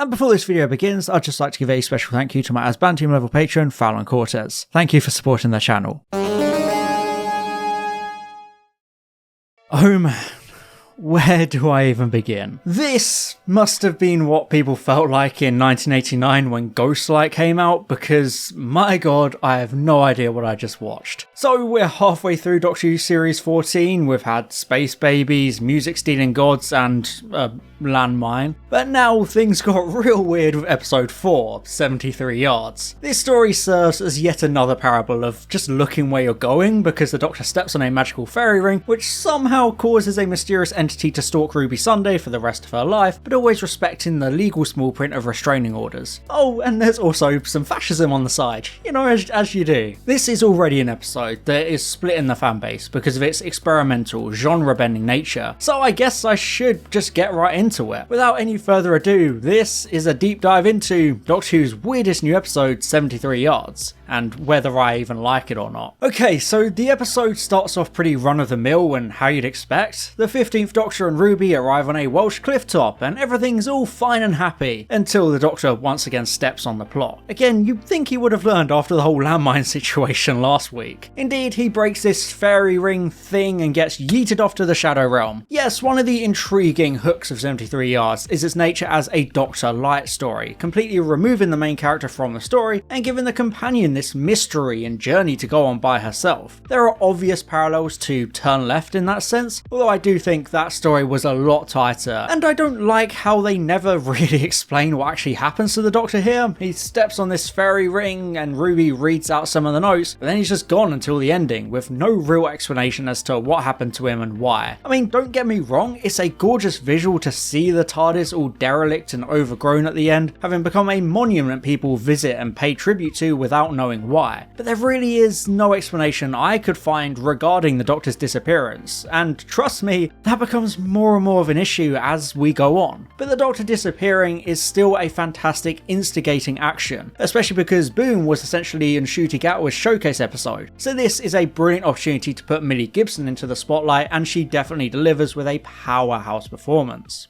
And before this video begins, I'd just like to give a special thank you to my Asbantium level patron, Fallon Cortez. Thank you for supporting the channel. Oh man, where do I even begin? This must have been what people felt like in 1989 when Ghostlight came out, because my god, I have no idea what I just watched. So we're halfway through Doctor Who Series 14, we've had space babies, music stealing gods, and a landmine. But now things got real weird with episode 4, 73 Yards. This story serves as yet another parable of just looking where you're going, because the Doctor steps on a magical fairy ring, which somehow causes a mysterious entity to stalk Ruby Sunday for the rest of her life, but always respecting the legal small print of restraining orders. Oh, and there's also some fascism on the side, you know, as you do. This is already an episode that is split in the fanbase because of its experimental, genre-bending nature, so I guess I should just get right into it. Without any further ado, this is a deep dive into Doctor Who's weirdest new episode, 73 Yards, and whether I even like it or not. Okay, so the episode starts off pretty run-of-the-mill and how you'd expect. The 15th Doctor and Ruby arrive on a Welsh cliff top and everything's all fine and happy, until the Doctor once again steps on the plot. Again, you'd think he would have learned after the whole landmine situation last week. Indeed, he breaks this fairy ring thing and gets yeeted off to the Shadow Realm. Yes, one of the intriguing hooks of 73 Yards is its nature as a Doctor Light story, completely removing the main character from the story and giving the companion this mystery and journey to go on by herself. There are obvious parallels to Turn Left in that sense, although I do think that story was a lot tighter, and I don't like how they never really explain what actually happens to the Doctor here. He steps on this fairy ring and Ruby reads out some of the notes, but then he's just gone until the ending, with no real explanation as to what happened to him and why. I mean, don't get me wrong, it's a gorgeous visual to see the TARDIS all derelict and overgrown at the end, having become a monument people visit and pay tribute to without knowing why. But there really is no explanation I could find regarding the Doctor's disappearance, and trust me, that becomes more and more of an issue as we go on. But the Doctor disappearing is still a fantastic instigating action, especially because Boom was essentially in Ncuti Gatwa's showcase episode, so this is a brilliant opportunity to put Millie Gibson into the spotlight, and she definitely delivers with a powerhouse performance.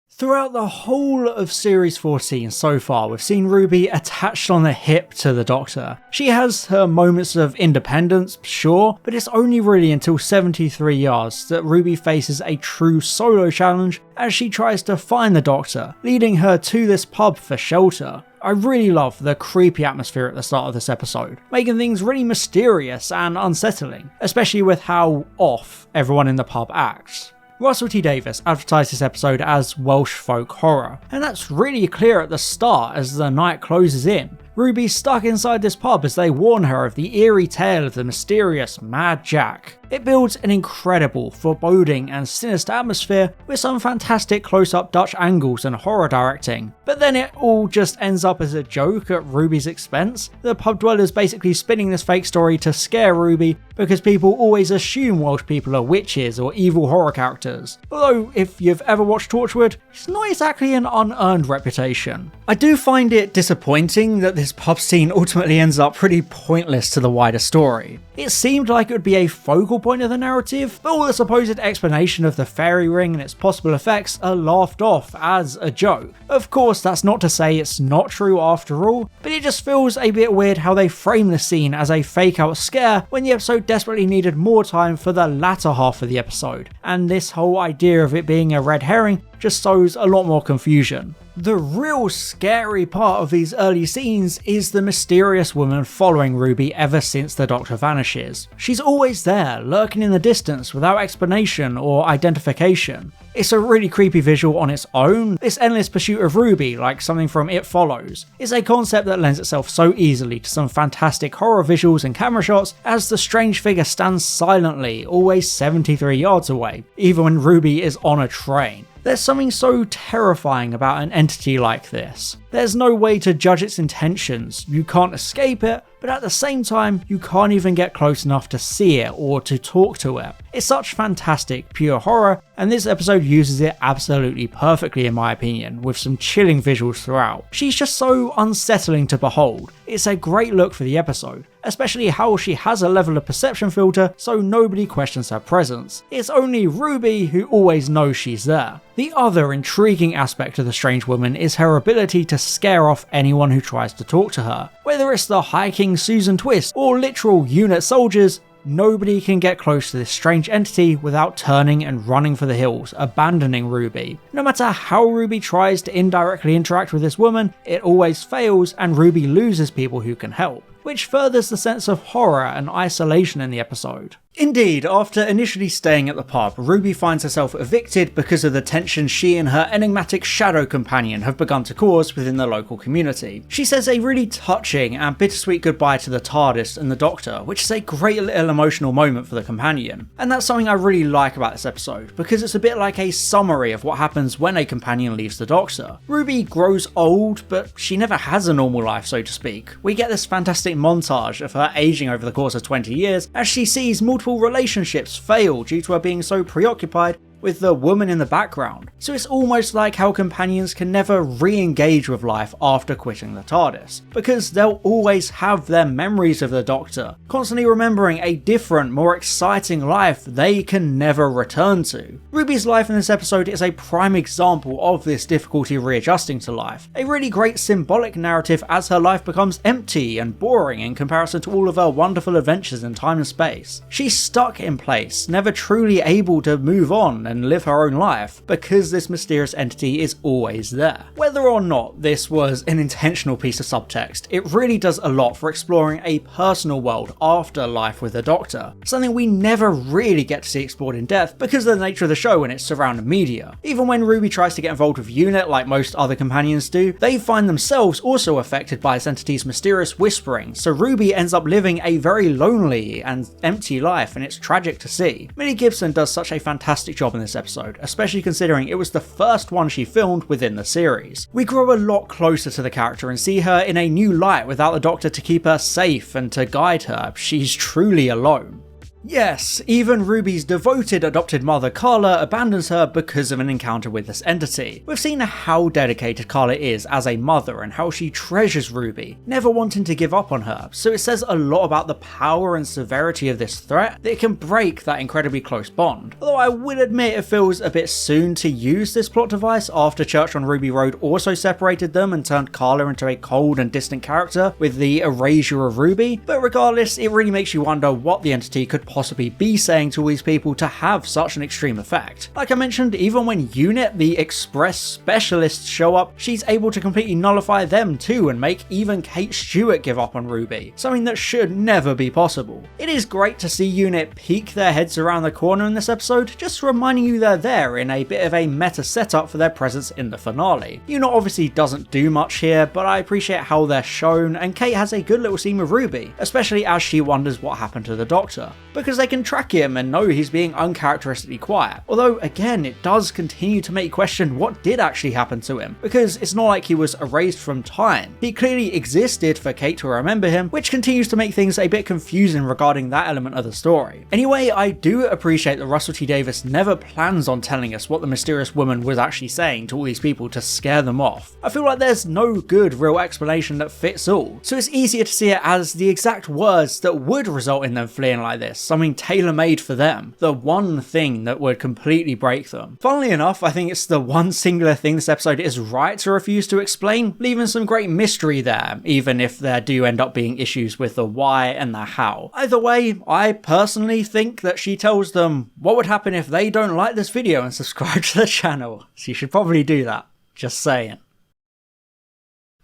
Throughout the whole of Series 14 so far, we've seen Ruby attached on the hip to the Doctor. She has her moments of independence, sure, but it's only really until 73 Yards that Ruby faces a true solo challenge as she tries to find the Doctor, leading her to this pub for shelter. I really love the creepy atmosphere at the start of this episode, making things really mysterious and unsettling, especially with how off everyone in the pub acts. Russell T Davies advertised this episode as Welsh folk horror, and that's really clear at the start as the night closes in. Ruby's stuck inside this pub as they warn her of the eerie tale of the mysterious Mad Jack. It builds an incredible, foreboding and sinister atmosphere with some fantastic close-up Dutch angles and horror directing, but then it all just ends up as a joke at Ruby's expense. The pub dwellers basically spinning this fake story to scare Ruby because people always assume Welsh people are witches or evil horror characters, although if you've ever watched Torchwood, it's not exactly an unearned reputation. I do find it disappointing that this pub scene ultimately ends up pretty pointless to the wider story. It seemed like it would be a focal point of the narrative, but all the supposed explanation of the fairy ring and its possible effects are laughed off as a joke. Of course, that's not to say it's not true after all, but it just feels a bit weird how they frame the scene as a fake out scare when the episode desperately needed more time for the latter half of the episode, and this whole idea of it being a red herring just sows a lot more confusion. The real scary part of these early scenes is the mysterious woman following Ruby ever since the Doctor vanishes. She's always there, lurking in the distance without explanation or identification. It's a really creepy visual on its own. This endless pursuit of Ruby, like something from It Follows, is a concept that lends itself so easily to some fantastic horror visuals and camera shots as the strange figure stands silently, always 73 yards away, even when Ruby is on a train. There's something so terrifying about an entity like this. There's no way to judge its intentions, you can't escape it, but at the same time, you can't even get close enough to see it or to talk to it. It's such fantastic, pure horror, and this episode uses it absolutely perfectly in my opinion, with some chilling visuals throughout. She's just so unsettling to behold. It's a great look for the episode, especially how she has a level of perception filter so nobody questions her presence. It's only Ruby who always knows she's there. The other intriguing aspect of the strange woman is her ability to scare off anyone who tries to talk to her. Whether it's the High King Susan twist or literal unit soldiers, nobody can get close to this strange entity without turning and running for the hills, abandoning Ruby. No matter how Ruby tries to indirectly interact with this woman, it always fails and Ruby loses people who can help, which furthers the sense of horror and isolation in the episode. Indeed, after initially staying at the pub, Ruby finds herself evicted because of the tension she and her enigmatic shadow companion have begun to cause within the local community. She says a really touching and bittersweet goodbye to the TARDIS and the Doctor, which is a great little emotional moment for the companion. And that's something I really like about this episode, because it's a bit like a summary of what happens when a companion leaves the Doctor. Ruby grows old, but she never has a normal life, so to speak. We get this fantastic montage of her aging over the course of 20 years as she sees multiple relationships fail due to her being so preoccupied with the woman in the background. So it's almost like how companions can never re-engage with life after quitting the TARDIS, because they'll always have their memories of the Doctor, constantly remembering a different, more exciting life they can never return to. Ruby's life in this episode is a prime example of this difficulty readjusting to life, a really great symbolic narrative as her life becomes empty and boring in comparison to all of her wonderful adventures in time and space. She's stuck in place, never truly able to move on and live her own life, because this mysterious entity is always there. Whether or not this was an intentional piece of subtext, it really does a lot for exploring a personal world after life with the Doctor, something we never really get to see explored in depth because of the nature of the show and its surrounding media. Even when Ruby tries to get involved with UNIT like most other companions do, they find themselves also affected by this entity's mysterious whispering, so Ruby ends up living a very lonely and empty life, and it's tragic to see. Millie Gibson does such a fantastic job in this episode, especially considering it was the first one she filmed within the series. We grow a lot closer to the character and see her in a new light without the Doctor to keep her safe and to guide her. She's truly alone. Yes, even Ruby's devoted adopted mother Carla abandons her because of an encounter with this entity. We've seen how dedicated Carla is as a mother and how she treasures Ruby, never wanting to give up on her, so it says a lot about the power and severity of this threat that it can break that incredibly close bond. Although I will admit it feels a bit soon to use this plot device after Church on Ruby Road also separated them and turned Carla into a cold and distant character with the erasure of Ruby, but regardless, it really makes you wonder what the entity could possibly be saying to all these people to have such an extreme effect. Like I mentioned, even when UNIT, the Express specialists, show up, she's able to completely nullify them too and make even Kate Stewart give up on Ruby, something that should never be possible. It is great to see UNIT peek their heads around the corner in this episode, just reminding you they're there in a bit of a meta setup for their presence in the finale. UNIT obviously doesn't do much here, but I appreciate how they're shown, and Kate has a good little scene with Ruby, especially as she wonders what happened to the Doctor, because they can track him and know he's being uncharacteristically quiet. Although again, it does continue to make you question what did actually happen to him, because it's not like he was erased from time. He clearly existed for Kate to remember him, which continues to make things a bit confusing regarding that element of the story. Anyway, I do appreciate that Russell T Davies never plans on telling us what the mysterious woman was actually saying to all these people to scare them off. I feel like there's no good real explanation that fits all, so it's easier to see it as the exact words that would result in them fleeing like this, something tailor-made for them, the one thing that would completely break them. Funnily enough, I think it's the one singular thing this episode is right to refuse to explain, leaving some great mystery there, even if there do end up being issues with the why and the how. Either way, I personally think that she tells them what would happen if they don't like this video and subscribe to the channel. So you should probably do that. Just saying.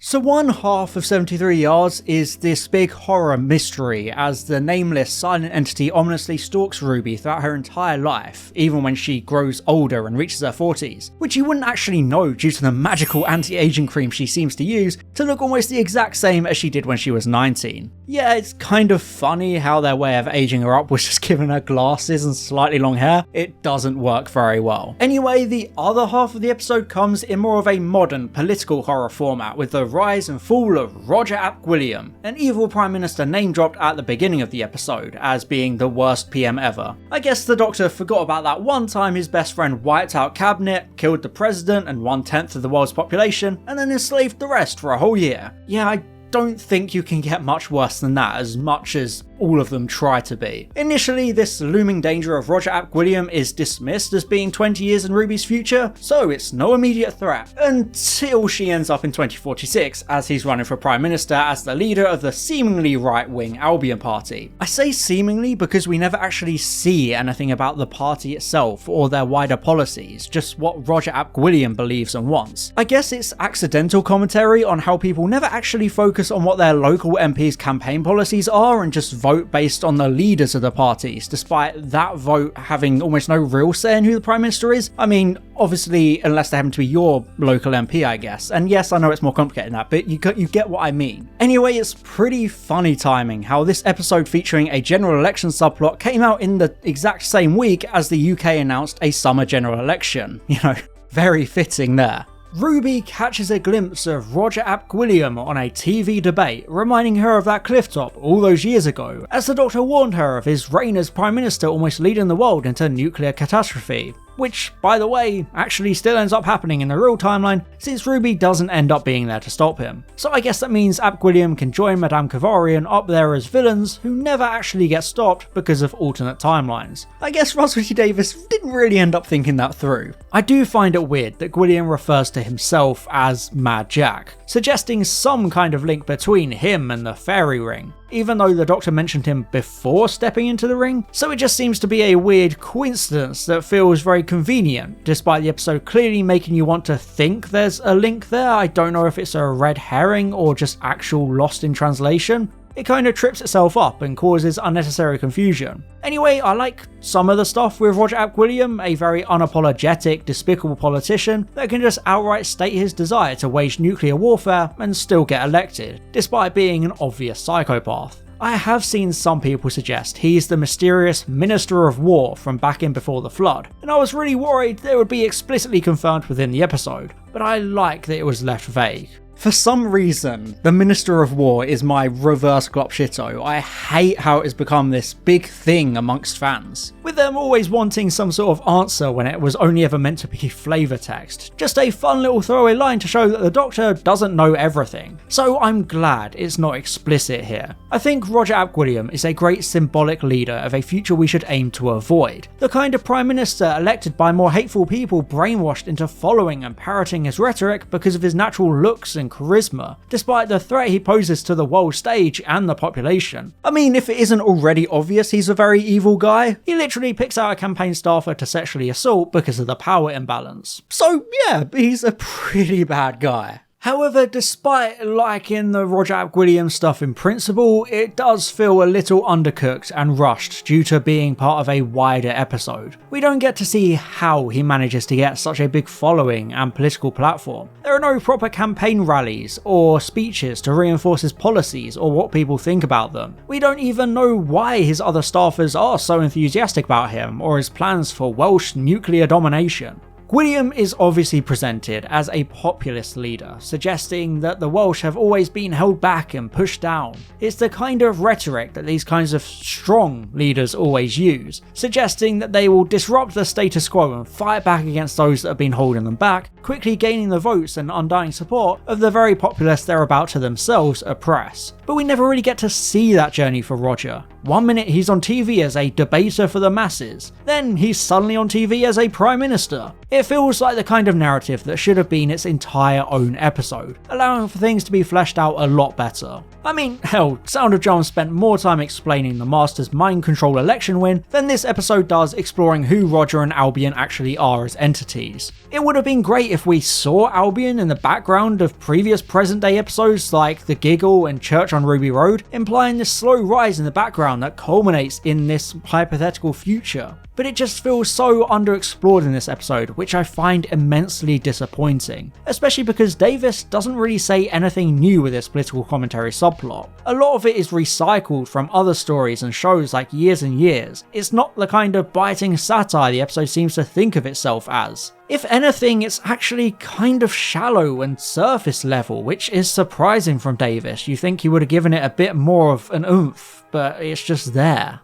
So one half of 73 Yards is this big horror mystery as the nameless silent entity ominously stalks Ruby throughout her entire life, even when she grows older and reaches her 40s, which you wouldn't actually know due to the magical anti-aging cream she seems to use to look almost the exact same as she did when she was 19. Yeah, it's kind of funny how their way of aging her up was just giving her glasses and slightly long hair. It doesn't work very well. Anyway, the other half of the episode comes in more of a modern political horror format with the rise and fall of Roger Ap Gwilliam, an evil prime minister name dropped at the beginning of the episode as being the worst PM ever. I guess the Doctor forgot about that one time his best friend wiped out cabinet, killed the president and 1/10 of the world's population, and then enslaved the rest for a whole year. Yeah, I don't think you can get much worse than that, as much as all of them try to be. Initially, this looming danger of Roger Ap Gwilliam is dismissed as being 20 years in Ruby's future, so it's no immediate threat, until she ends up in 2046 as he's running for Prime Minister as the leader of the seemingly right-wing Albion Party. I say seemingly because we never actually see anything about the party itself or their wider policies, just what Roger Ap Gwilliam believes and wants. I guess it's accidental commentary on how people never actually focus on what their local MPs' campaign policies are and just vote based on the leaders of the parties, despite that vote having almost no real say in who the Prime Minister is. I mean, obviously, unless they happen to be your local MP, I guess. And yes, I know it's more complicated than that, but you get what I mean. Anyway, it's pretty funny timing how this episode featuring a general election subplot came out in the exact same week as the UK announced a summer general election. You know, very fitting there. Ruby catches a glimpse of Roger Ap Gwilliam on a TV debate, reminding her of that clifftop all those years ago, as the Doctor warned her of his reign as Prime Minister almost leading the world into nuclear catastrophe. Which, by the way, actually still ends up happening in the real timeline, since Ruby doesn't end up being there to stop him. So I guess that means Ap Gwilliam can join Madame Kavarian up there as villains who never actually get stopped because of alternate timelines. I guess Russell T Davies didn't really end up thinking that through. I do find it weird that Gwilliam refers to himself as Mad Jack, suggesting some kind of link between him and the fairy ring, even though the Doctor mentioned him before stepping into the ring, so it just seems to be a weird coincidence that feels very convenient, despite the episode clearly making you want to think there's a link there. I don't know if it's a red herring or just actual lost in translation. It kind of trips itself up and causes unnecessary confusion. Anyway, I like some of the stuff with Roger Ap Gwilliam, a very unapologetic, despicable politician that can just outright state his desire to wage nuclear warfare and still get elected, despite being an obvious psychopath. I have seen some people suggest he's the mysterious Minister of War from back in Before the Flood, and I was really worried that it would be explicitly confirmed within the episode, but I like that it was left vague. For some reason, the Minister of War is my reverse Glopshitto. I hate how it has become this big thing amongst fans, with them always wanting some sort of answer when it was only ever meant to be flavour text. Just a fun little throwaway line to show that the Doctor doesn't know everything. So I'm glad it's not explicit here. I think Roger Ap Gwilliam is a great symbolic leader of a future we should aim to avoid. The kind of Prime Minister elected by more hateful people brainwashed into following and parroting his rhetoric because of his natural looks and charisma, despite the threat he poses to the world stage and the population. I mean, if it isn't already obvious he's a very evil guy, he literally picks out a campaign staffer to sexually assault because of the power imbalance. So yeah, he's a pretty bad guy. However, despite liking the Roger Ap Gwilliam stuff in principle, it does feel a little undercooked and rushed due to being part of a wider episode. We don't get to see how he manages to get such a big following and political platform. There are no proper campaign rallies or speeches to reinforce his policies or what people think about them. We don't even know why his other staffers are so enthusiastic about him or his plans for Welsh nuclear domination. Gwilliam is obviously presented as a populist leader, suggesting that the Welsh have always been held back and pushed down. It's the kind of rhetoric that these kinds of strong leaders always use, suggesting that they will disrupt the status quo and fight back against those that have been holding them back, quickly gaining the votes and undying support of the very populace they're about to themselves oppress. But we never really get to see that journey for Roger. One minute he's on TV as a debater for the masses, then he's suddenly on TV as a Prime Minister. It It feels like the kind of narrative that should have been its entire own episode, allowing for things to be fleshed out a lot better. I mean, hell, Sound of Drums spent more time explaining the Master's mind control election win than this episode does exploring who Roger and Albion actually are as entities. It would have been great if we saw Albion in the background of previous present day episodes like The Giggle and Church on Ruby Road, implying this slow rise in the background that culminates in this hypothetical future. But it just feels so underexplored in this episode, which I find immensely disappointing, especially because Davis doesn't really say anything new with this political commentary subplot. A lot of it is recycled from other stories and shows like Years and Years. It's not the kind of biting satire the episode seems to think of itself as. If anything, it's actually kind of shallow and surface level, which is surprising from Davis. You think he would have given it a bit more of an oomph, but it's just there.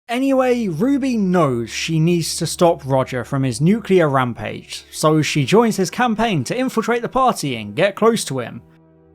Anyway, Ruby knows she needs to stop Roger from his nuclear rampage, so she joins his campaign to infiltrate the party and get close to him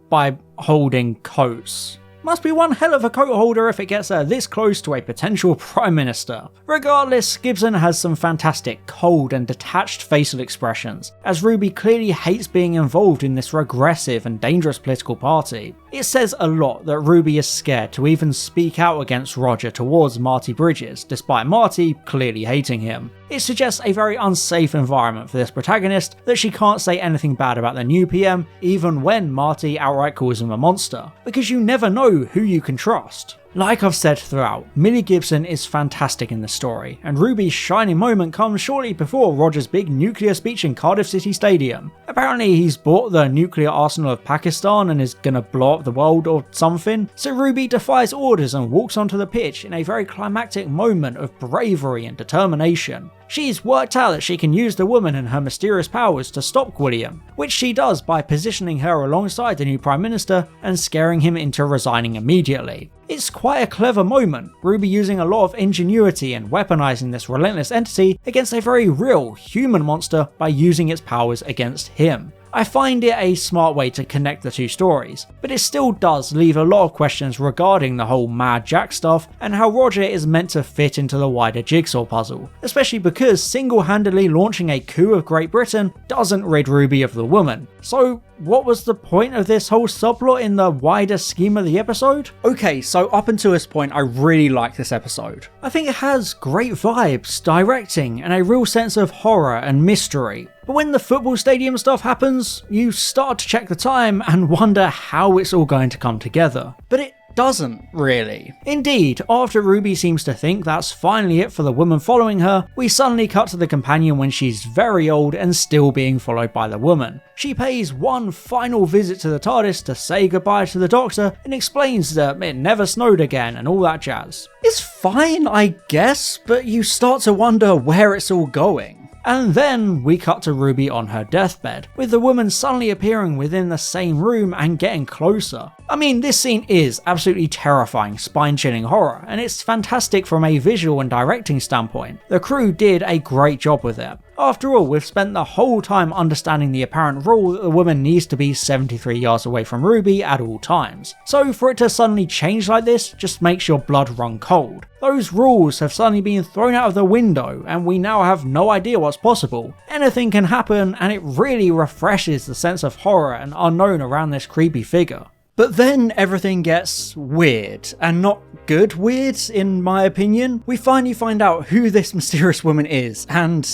by holding coats. Must be one hell of a coat holder if it gets her this close to a potential Prime Minister. Regardless, Gibson has some fantastic cold and detached facial expressions, as Ruby clearly hates being involved in this regressive and dangerous political party. It says a lot that Ruby is scared to even speak out against Roger towards Marty Bridges, despite Marty clearly hating him. It suggests a very unsafe environment for this protagonist, that she can't say anything bad about the new PM, even when Marty outright calls him a monster, because you never know who you can trust. Like I've said throughout, Millie Gibson is fantastic in the story, and Ruby's shining moment comes shortly before Roger's big nuclear speech in Cardiff City Stadium. Apparently he's bought the nuclear arsenal of Pakistan and is gonna blow up the world or something, so Ruby defies orders and walks onto the pitch in a very climactic moment of bravery and determination. She's worked out that she can use the woman and her mysterious powers to stop William, which she does by positioning her alongside the new Prime Minister and scaring him into resigning immediately. It's quite a clever moment, Ruby using a lot of ingenuity and weaponizing this relentless entity against a very real human monster by using its powers against him. I find it a smart way to connect the two stories, but it still does leave a lot of questions regarding the whole Mad Jack stuff and how Roger is meant to fit into the wider jigsaw puzzle, especially because single-handedly launching a coup of Great Britain doesn't rid Ruby of the woman. So what was the point of this whole subplot in the wider scheme of the episode? Okay, so up until this point I really like this episode. I think it has great vibes, directing, and a real sense of horror and mystery. But when the football stadium stuff happens, you start to check the time and wonder how it's all going to come together. But it doesn't really. Indeed, after Ruby seems to think that's finally it for the woman following her, we suddenly cut to the companion when she's very old and still being followed by the woman. She pays one final visit to the TARDIS to say goodbye to the Doctor and explains that it never snowed again and all that jazz. It's fine, I guess, but you start to wonder where it's all going. And then we cut to Ruby on her deathbed, with the woman suddenly appearing within the same room and getting closer. I mean, this scene is absolutely terrifying, spine-chilling horror, and it's fantastic from a visual and directing standpoint. The crew did a great job with it. After all, we've spent the whole time understanding the apparent rule that the woman needs to be 73 yards away from Ruby at all times. So for it to suddenly change like this just makes your blood run cold. Those rules have suddenly been thrown out of the window and we now have no idea what's possible. Anything can happen and it really refreshes the sense of horror and unknown around this creepy figure. But then everything gets weird, and not good weird in my opinion. We finally find out who this mysterious woman is, and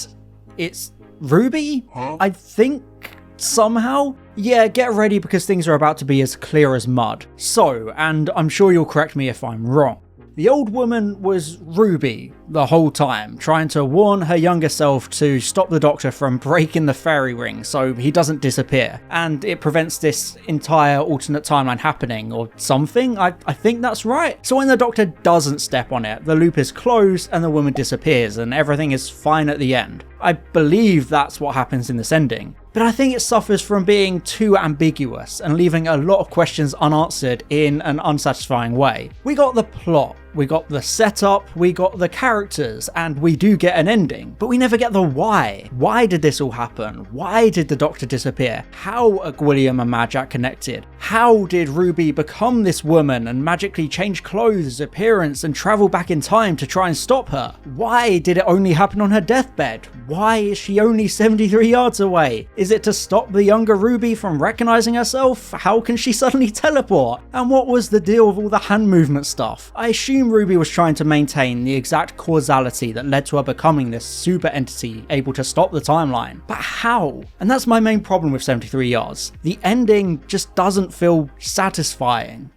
it's Ruby? Huh? I think, somehow? Yeah, get ready because things are about to be as clear as mud. So, and I'm sure you'll correct me if I'm wrong, the old woman was Ruby the whole time, trying to warn her younger self to stop the Doctor from breaking the fairy ring so he doesn't disappear, and it prevents this entire alternate timeline happening or something. I think that's right. So when the Doctor doesn't step on it, the loop is closed and the woman disappears and everything is fine at the end. I believe that's what happens in this ending. But I think it suffers from being too ambiguous and leaving a lot of questions unanswered in an unsatisfying way. We got the plot, We got the setup, we got the characters, and we do get an ending, but we never get the why. Why did this all happen? Why did the Doctor disappear? How are Gwilliam and Mad Jack connected? How did Ruby become this woman and magically change clothes, appearance, and travel back in time to try and stop her? Why did it only happen on her deathbed? Why is she only 73 yards away? Is it to stop the younger Ruby from recognizing herself? How can she suddenly teleport? And what was the deal with all the hand movement stuff? I assume Ruby was trying to maintain the exact causality that led to her becoming this super entity able to stop the timeline. But how? And that's my main problem with 73 Yards. The ending just doesn't feel satisfying.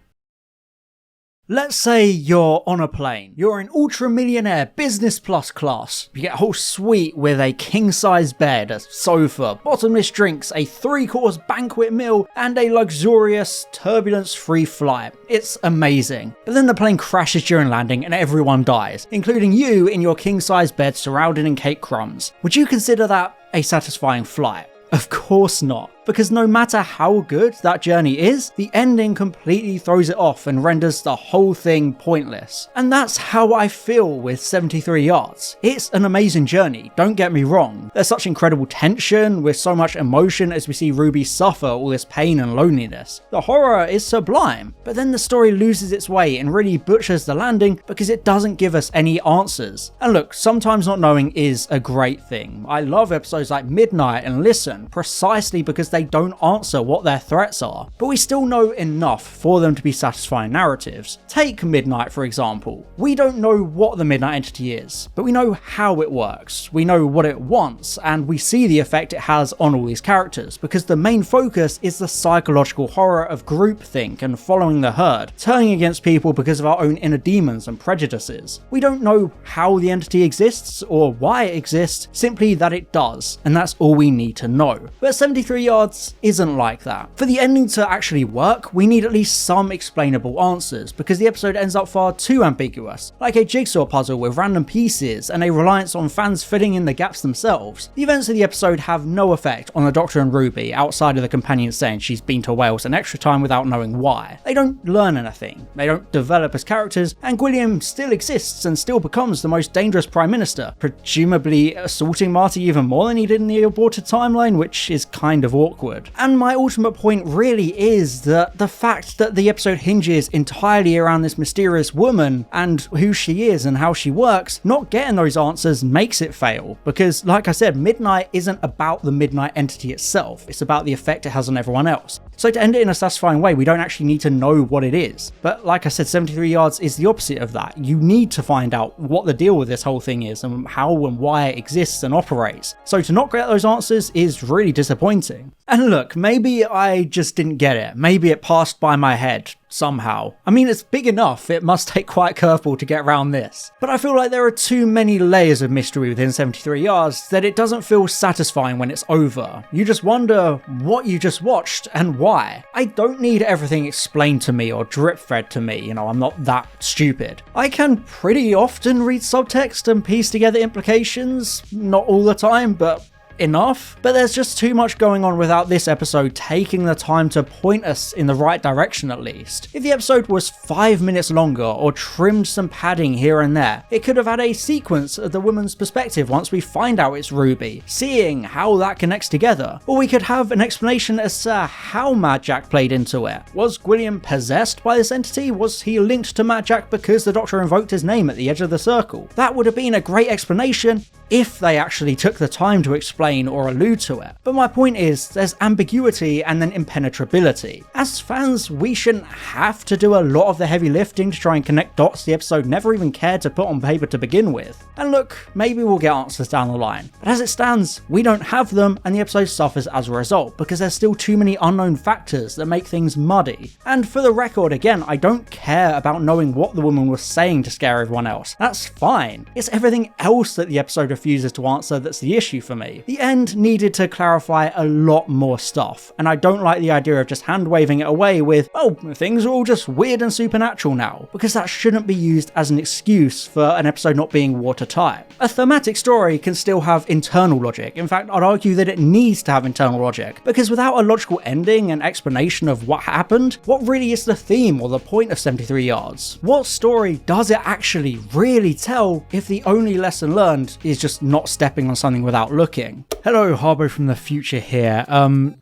Let's say you're on a plane. You're in ultra-millionaire business plus class. You get a whole suite with a king-size bed, a sofa, bottomless drinks, a 3-course banquet meal, and a luxurious, turbulence-free flight. It's amazing. But then the plane crashes during landing and everyone dies, including you in your king-size bed surrounded in cake crumbs. Would you consider that a satisfying flight? Of course not. Because no matter how good that journey is, the ending completely throws it off and renders the whole thing pointless. And that's how I feel with 73 Yards. It's an amazing journey, don't get me wrong. There's such incredible tension, with so much emotion as we see Ruby suffer all this pain and loneliness. The horror is sublime, but then the story loses its way and really butchers the landing because it doesn't give us any answers. And look, sometimes not knowing is a great thing. I love episodes like Midnight and Listen, precisely because they don't answer what their threats are, but we still know enough for them to be satisfying narratives. Take Midnight for example. We don't know what the Midnight Entity is, but we know how it works, we know what it wants, and we see the effect it has on all these characters, because the main focus is the psychological horror of groupthink and following the herd, turning against people because of our own inner demons and prejudices. We don't know how the entity exists or why it exists, simply that it does, and that's all we need to know. But 73 Yards isn't like that. For the ending to actually work, we need at least some explainable answers, because the episode ends up far too ambiguous, like a jigsaw puzzle with random pieces and a reliance on fans filling in the gaps themselves. The events of the episode have no effect on the Doctor and Ruby outside of the companion saying she's been to Wales an extra time without knowing why. They don't learn anything, they don't develop as characters, and Gwilliam still exists and still becomes the most dangerous Prime Minister, presumably assaulting Marty even more than he did in the aborted timeline, which is kind of awkward. And my ultimate point really is that the fact that the episode hinges entirely around this mysterious woman and who she is and how she works, not getting those answers makes it fail, because like I said, Midnight isn't about the Midnight Entity itself, it's about the effect it has on everyone else. So to end it in a satisfying way, we don't actually need to know what it is. But like I said, 73 Yards is the opposite of that. You need to find out what the deal with this whole thing is and how and why it exists and operates. So to not get those answers is really disappointing. And look, maybe I just didn't get it. Maybe it passed by my head somehow. I mean, it's big enough, it must take quite a curveball to get around this. But I feel like there are too many layers of mystery within 73 Yards that it doesn't feel satisfying when it's over. You just wonder what you just watched and why. I don't need everything explained to me or drip fed to me, I'm not that stupid. I can pretty often read subtext and piece together implications, not all the time, but enough. But there's just too much going on without this episode taking the time to point us in the right direction at least. If the episode was 5 minutes longer or trimmed some padding here and there, it could have had a sequence of the woman's perspective once we find out it's Ruby, seeing how that connects together. Or we could have an explanation as to how Mad Jack played into it. Was Gwilliam possessed by this entity? Was he linked to Mad Jack because the Doctor invoked his name at the edge of the circle? That would have been a great explanation if they actually took the time to explain or allude to it. But my point is, there's ambiguity and then impenetrability. As fans, we shouldn't have to do a lot of the heavy lifting to try and connect dots the episode never even cared to put on paper to begin with. And look, maybe we'll get answers down the line, but as it stands, we don't have them and the episode suffers as a result because there's still too many unknown factors that make things muddy. And for the record, again, I don't care about knowing what the woman was saying to scare everyone else. That's fine. It's everything else that the episode refuses to answer that's the issue for me. The The end needed to clarify a lot more stuff, and I don't like the idea of just hand-waving it away with, oh, things are all just weird and supernatural now, because that shouldn't be used as an excuse for an episode not being watertight. A thematic story can still have internal logic. In fact, I'd argue that it needs to have internal logic, because without a logical ending and explanation of what happened, what really is the theme or the point of 73 Yards? What story does it actually really tell if the only lesson learned is just not stepping on something without looking? Hello, Harbo from the future here.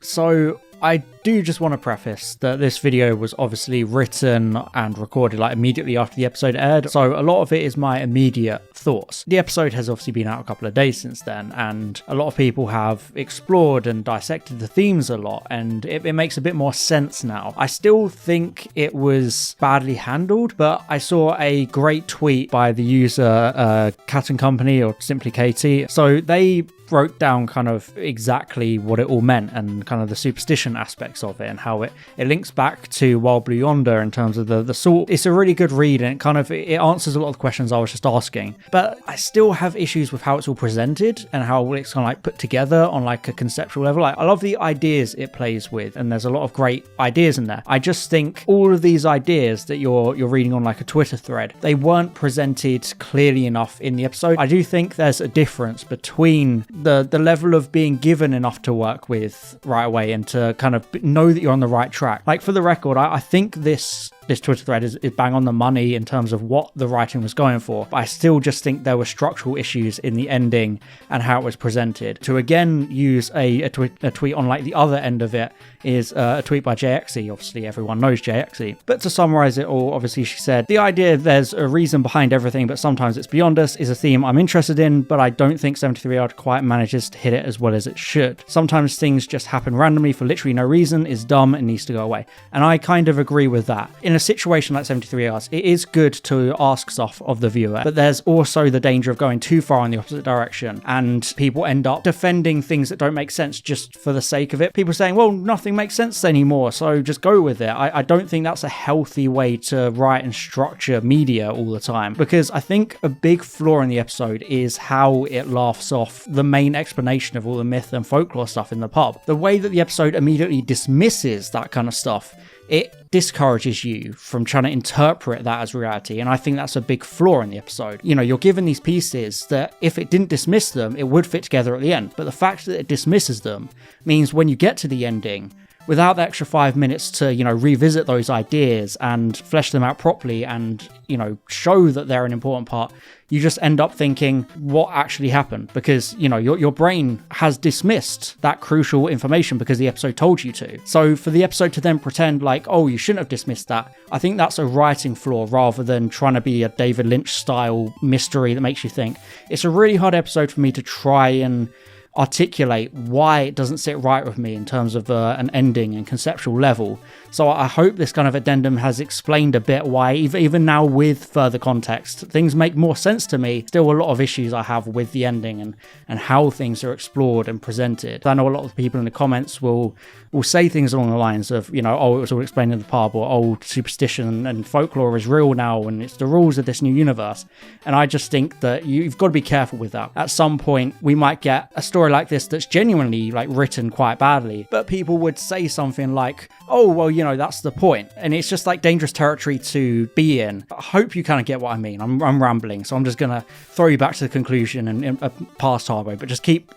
So I do just want to preface that this video was obviously written and recorded like immediately after the episode aired, so a lot of it is my immediate thoughts. The episode has obviously been out a couple of days since then, and a lot of people have explored and dissected the themes a lot, and it makes a bit more sense now. I still think it was badly handled, but I saw a great tweet by the user Cat and Company, or simply Katie. So they broke down kind of exactly what it all meant and kind of the superstition aspects of it and how it links back to Wild Blue Yonder in terms of the salt. It's a really good read, and it answers a lot of the questions I was just asking, but I still have issues with how it's all presented and how it's kind of like put together on like a conceptual level. Like, I love the ideas it plays with, and there's a lot of great ideas in there. I just think all of these ideas that you're reading on like a Twitter thread, they weren't presented clearly enough in the episode. I do think there's a difference between the level of being given enough to work with right away and to kind of know that you're on the right track. Like, for the record, I think this Twitter thread is bang on the money in terms of what the writing was going for, but I still just think there were structural issues in the ending and how it was presented. To again use a tweet on like the other end of it is a tweet by JXE. Obviously everyone knows JXE, but to summarize it all, obviously she said, the idea there's a reason behind everything but sometimes it's beyond us is a theme I'm interested in, but I don't think 73 Yard quite manages to hit it as well as it should. Sometimes things just happen randomly for literally no reason, is dumb and needs to go away, and I kind of agree with that. In a situation like 73 Hours, it is good to ask stuff of the viewer, but there's also the danger of going too far in the opposite direction, and people end up defending things that don't make sense just for the sake of it. People saying, well, nothing makes sense anymore, so just go with it. I don't think that's a healthy way to write and structure media all the time, because I think a big flaw in the episode is how it laughs off the main explanation of all the myth and folklore stuff in the pub. The way that the episode immediately dismisses that kind of stuff, it discourages you from trying to interpret that as reality, and I think that's a big flaw in the episode. You know, you're given these pieces that if it didn't dismiss them, it would fit together at the end, but the fact that it dismisses them means when you get to the ending, without the extra 5 minutes to, you know, revisit those ideas and flesh them out properly and, you know, show that they're an important part, you just end up thinking, what actually happened? Because, you know, your brain has dismissed that crucial information because the episode told you to. So for the episode to then pretend like, oh, you shouldn't have dismissed that, I think that's a writing flaw rather than trying to be a David Lynch style mystery that makes you think. It's a really hard episode for me to try and articulate why it doesn't sit right with me in terms of an ending and conceptual level. So I hope this kind of addendum has explained a bit why, even now with further context, things make more sense to me. Still a lot of issues I have with the ending and how things are explored and presented. I know a lot of people in the comments will say things along the lines of, you know, oh, it was all explained in the pub, or oh, superstition and folklore is real now and it's the rules of this new universe. And I just think that you've got to be careful with that. At some point we might get a story like this that's genuinely like written quite badly, but people would say something like, oh, well, you know, that's the point. And it's just like dangerous territory to be in. I hope you kind of get what I mean. I'm rambling, so I'm just going to throw you back to the conclusion and past Harbo, but just keep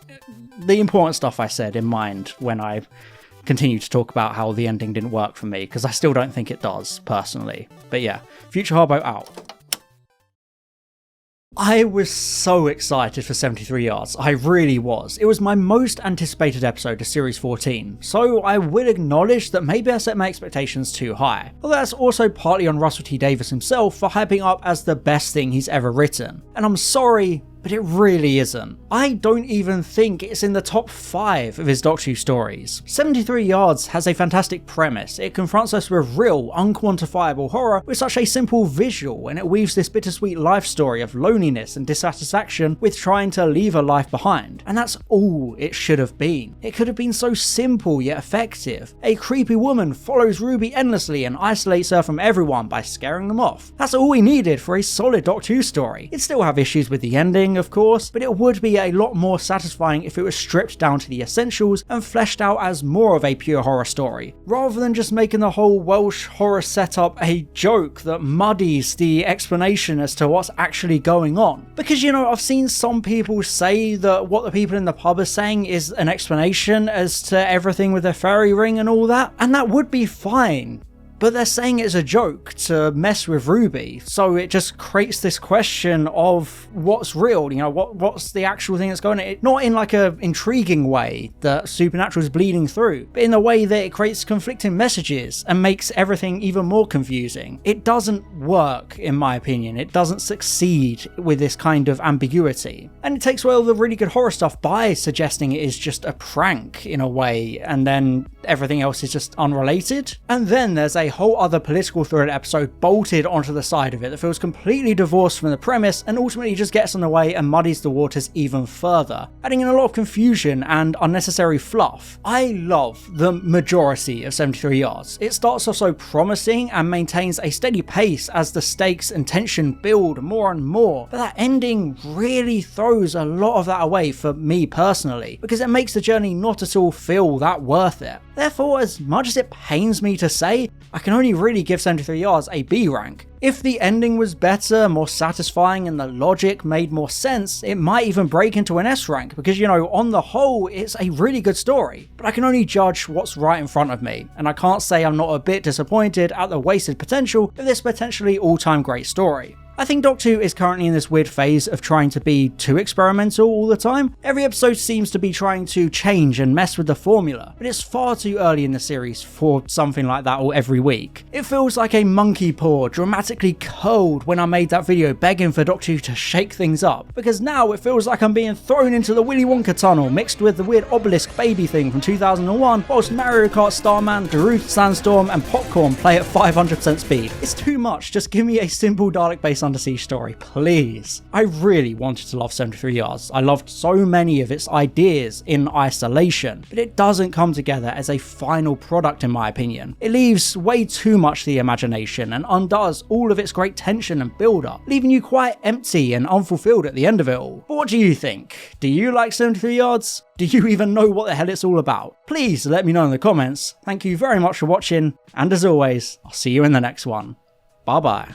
the important stuff I said in mind when I continue to talk about how the ending didn't work for me, because I still don't think it does, personally. But yeah, Future Harbo out. I was so excited for 73 Yards, I really was. It was my most anticipated episode of Series 14, so I will acknowledge that maybe I set my expectations too high. Although that's also partly on Russell T Davies himself for hyping up as the best thing he's ever written. And I'm sorry, but it really isn't. I don't even think it's in the top 5 of his Doctor Who stories. 73 Yards has a fantastic premise. It confronts us with real, unquantifiable horror with such a simple visual, and it weaves this bittersweet life story of loneliness and dissatisfaction with trying to leave a life behind. And that's all it should have been. It could have been so simple yet effective. A creepy woman follows Ruby endlessly and isolates her from everyone by scaring them off. That's all we needed for a solid Doctor Who story. It'd still have issues with the ending, thing, of course, but it would be a lot more satisfying if it was stripped down to the essentials and fleshed out as more of a pure horror story, rather than just making the whole Welsh horror setup a joke that muddies the explanation as to what's actually going on. Because, you know, I've seen some people say that what the people in the pub are saying is an explanation as to everything with the fairy ring and all that, and that would be fine. But they're saying it's a joke to mess with Ruby, so it just creates this question of what's real, you know, what's the actual thing that's going on. Not in like a intriguing way that Supernatural is bleeding through, but in the way that it creates conflicting messages and makes everything even more confusing. It doesn't work, in my opinion. It doesn't succeed with this kind of ambiguity. And it takes away all the really good horror stuff by suggesting it is just a prank in a way, and then everything else is just unrelated. And then there's a whole other political thriller episode bolted onto the side of it that feels completely divorced from the premise and ultimately just gets in the way and muddies the waters even further, adding in a lot of confusion and unnecessary fluff. I love the majority of 73 Yards. It starts off so promising and maintains a steady pace as the stakes and tension build more and more, but that ending really throws a lot of that away for me personally, because it makes the journey not at all feel that worth it. Therefore, as much as it pains me to say, I can only really give 73 Yards a B rank. If the ending was better, more satisfying, and the logic made more sense, it might even break into an S rank, because, you know, on the whole, it's a really good story. But I can only judge what's right in front of me, and I can't say I'm not a bit disappointed at the wasted potential of this potentially all-time great story. I think Doctor Who is currently in this weird phase of trying to be too experimental all the time. Every episode seems to be trying to change and mess with the formula, but it's far too early in the series for something like that all every week. It feels like a monkey paw dramatically curled when I made that video begging for Doctor Who to shake things up, because now it feels like I'm being thrown into the Willy Wonka tunnel mixed with the weird obelisk baby thing from 2001, whilst Mario Kart Starman, Darude Sandstorm and Popcorn play at 500% speed. It's too much, just give me a simple Dalek-based undersea story, please. I really wanted to love 73 Yards. I loved so many of its ideas in isolation, but it doesn't come together as a final product in my opinion. It leaves way too much to the imagination and undoes all of its great tension and build-up, leaving you quite empty and unfulfilled at the end of it all. But what do you think? Do you like 73 Yards? Do you even know what the hell it's all about? Please let me know in the comments. Thank you very much for watching, and as always, I'll see you in the next one. Bye bye.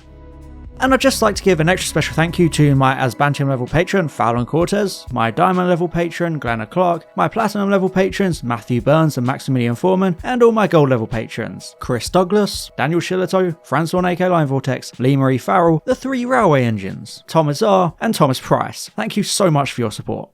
And I'd just like to give an extra special thank you to my Asbantium level patron, Fallon Cortez, my Diamond level patron, Glenna Clark, my Platinum level patrons, Matthew Burns and Maximilian Foreman, and all my Gold level patrons, Chris Douglas, Daniel Shillito, Francois AK Line Vortex, Lee Marie Farrell, the 3 Railway Engines, Thomas R, and Thomas Price. Thank you so much for your support.